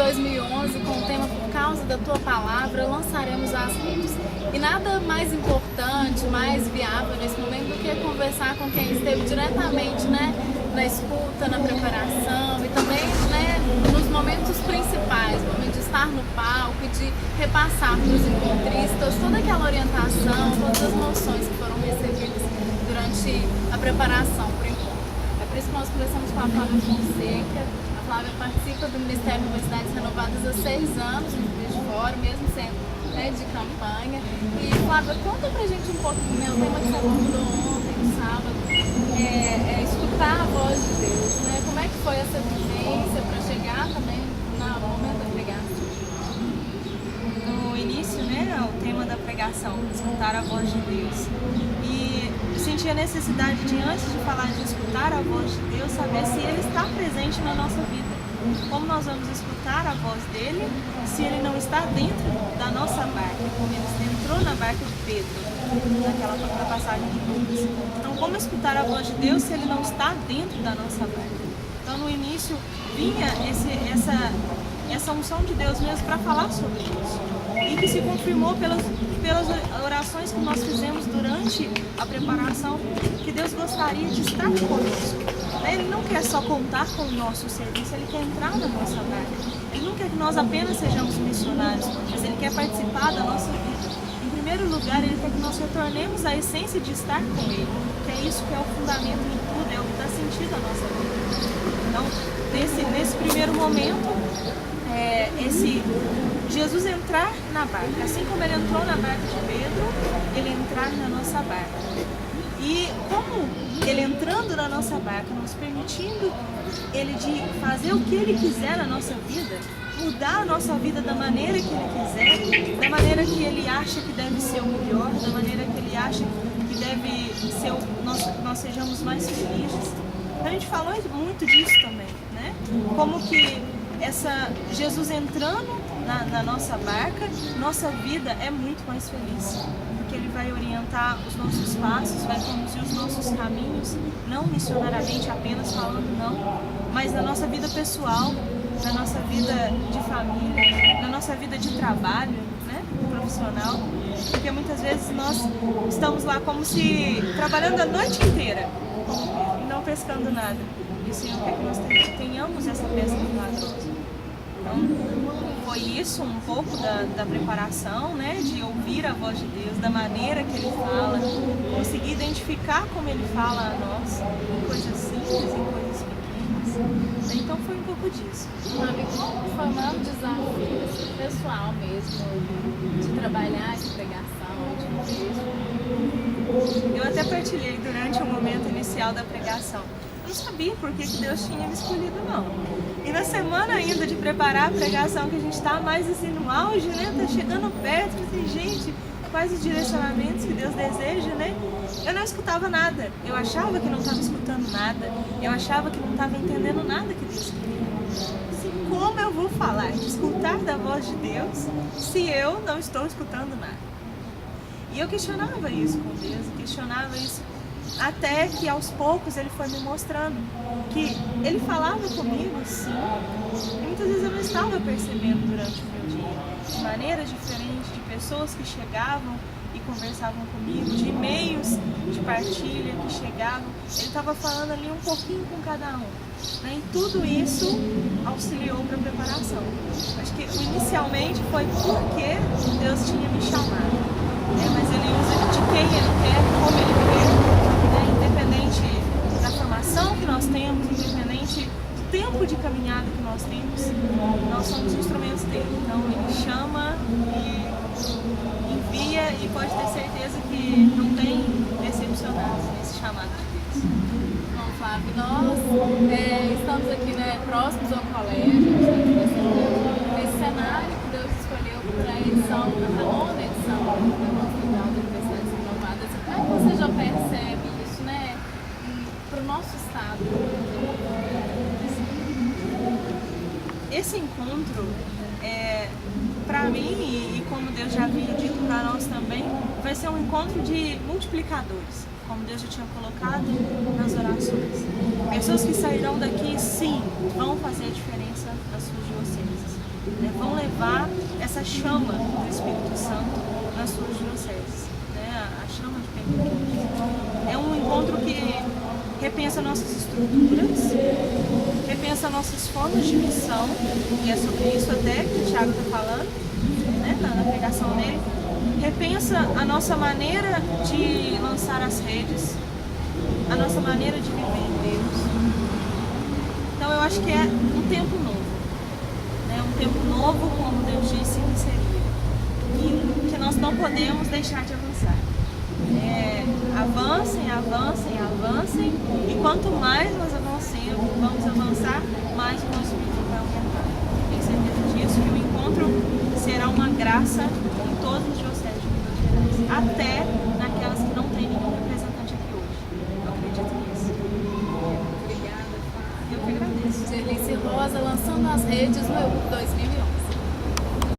2011 com o tema Por Causa da Tua Palavra, lançaremos as redes. E nada mais importante, mais viável nesse momento do que conversar com quem esteve diretamente, na escuta, na preparação e também, nos momentos principais, no momento de estar no palco e de repassar para os encontristas toda aquela orientação, todas as noções que foram recebidas durante a preparação para o encontro. É por isso que nós conversamos com a Flávia Fonseca. A Flávia participa do Ministério de Universidades Renovadas há 6 anos, no Juiz de Fora, mesmo sendo de campanha. E Flávia, conta pra gente um pouquinho, o tema que você abordou ontem, no sábado, é escutar a voz de Deus, Como é que foi essa vivência para chegar também no momento da pregação? No início, o tema da pregação, escutar a voz de Deus. E eu senti a necessidade de, antes de falar de escutar a voz de Deus, saber se Ele está presente na nossa vida. Como nós vamos escutar a voz dele se ele não está dentro da nossa barca, como ele entrou na barca de Pedro, naquela passagem de Lucas. Então, como escutar a voz de Deus se ele não está dentro da nossa barca? Então, no início, vinha essa unção de Deus mesmo para falar sobre isso. E que se confirmou pelas orações que nós fizemos durante a preparação, que Deus gostaria de estar conosco. Ele não quer só contar com o nosso serviço, Ele quer entrar na nossa barca. Ele não quer que nós apenas sejamos missionários, mas Ele quer participar da nossa vida. Em primeiro lugar, Ele quer que nós retornemos à essência de estar com Ele, que é isso que é o fundamento de tudo, é o que dá sentido à nossa vida. Então, nesse primeiro momento, esse Jesus entrar na barca, assim como Ele entrou na barca de Pedro, Ele entrar na nossa barca. E como Ele entrando na nossa barca, nos permitindo Ele de fazer o que Ele quiser na nossa vida, mudar a nossa vida da maneira que Ele quiser, da maneira que Ele acha que deve ser o melhor, da maneira que Ele acha que deve ser nós sejamos mais felizes. A gente falou muito disso também, Como que Jesus entrando na nossa barca, nossa vida é muito mais feliz. Porque Ele vai orientar os nossos passos, vai conduzir os nossos caminhos, não missionariamente apenas falando não, mas na nossa vida pessoal, na nossa vida de família, na nossa vida de trabalho, profissional. Porque muitas vezes nós estamos lá como se trabalhando a noite inteira e não pescando nada. E o Senhor quer que nós tenhamos essa pesca milagrosa. Então, foi isso um pouco da preparação, de ouvir a voz de Deus, da maneira que Ele fala, conseguir identificar como Ele fala a nós, em coisas simples, em coisas pequenas. Então foi um pouco disso. Sabe, como foi o maior desafio pessoal mesmo, de trabalhar essa pregação, Eu até partilhei durante o momento inicial da pregação. Eu não sabia por que Deus tinha me escolhido, não. E na semana ainda de preparar a pregação, que a gente está mais assim no auge, tá chegando perto, assim, gente, quais os direcionamentos que Deus deseja, Eu não escutava nada. Eu achava que não estava escutando nada. Eu achava que não estava entendendo nada que Deus queria. Assim, como eu vou falar de escutar da voz de Deus se eu não estou escutando nada? E eu questionava isso com Deus, questionava isso até que aos poucos Ele foi me mostrando que Ele falava comigo, sim, e muitas vezes eu não estava percebendo durante o meu dia, de maneiras diferentes, de pessoas que chegavam e conversavam comigo, de e-mails de partilha que chegavam. Ele estava falando ali um pouquinho com cada um, E tudo isso auxiliou para a preparação. Acho que inicialmente foi porque Deus tinha me chamado, mas Ele usa de quem Ele quer, como Ele quer, independente da formação que nós temos, independente do tempo de caminhada que nós temos, nós somos instrumentos dele. Então Ele chama e envia, e pode ter certeza que não tem decepcionados nesse chamado de Deus. Bom, Flávio, nós estamos aqui próximos ao colégio, nesse cenário que Deus escolheu para a edição, a nona edição da Nacional da Universidades Renovadas. Como é que você já percebe isso, para o nosso estado? Esse encontro, para mim, e como Deus já havia dito para nós também, vai ser um encontro de multiplicadores, como Deus já tinha colocado nas orações. Pessoas que sairão daqui, sim, vão fazer a diferença nas suas dioceses. né, vão levar essa chama do Espírito Santo nas suas dioceses, né, a chama de Pentecostes. É um encontro que repensa nossas estruturas, repensa nossas formas de missão, e é sobre isso até que o Thiago está falando, né, na pregação dele. Repensa a nossa maneira de lançar as redes, a nossa maneira de viver em Deus. Então eu acho que é um tempo novo, né? Um tempo novo, como Deus disse, que seria. E que nós não podemos deixar de avançar. Avancem, avancem, avancem, e quanto mais nós vamos avançar, mais o nosso vídeo vai aumentar. Tenho certeza disso, que o encontro será uma graça em todos os dioceses de Minas Gerais, até naquelas que não têm nenhum representante aqui hoje. Eu acredito nisso. Obrigada, Fábio. Eu que agradeço. Gerlice Rosa lançando as redes no 2011.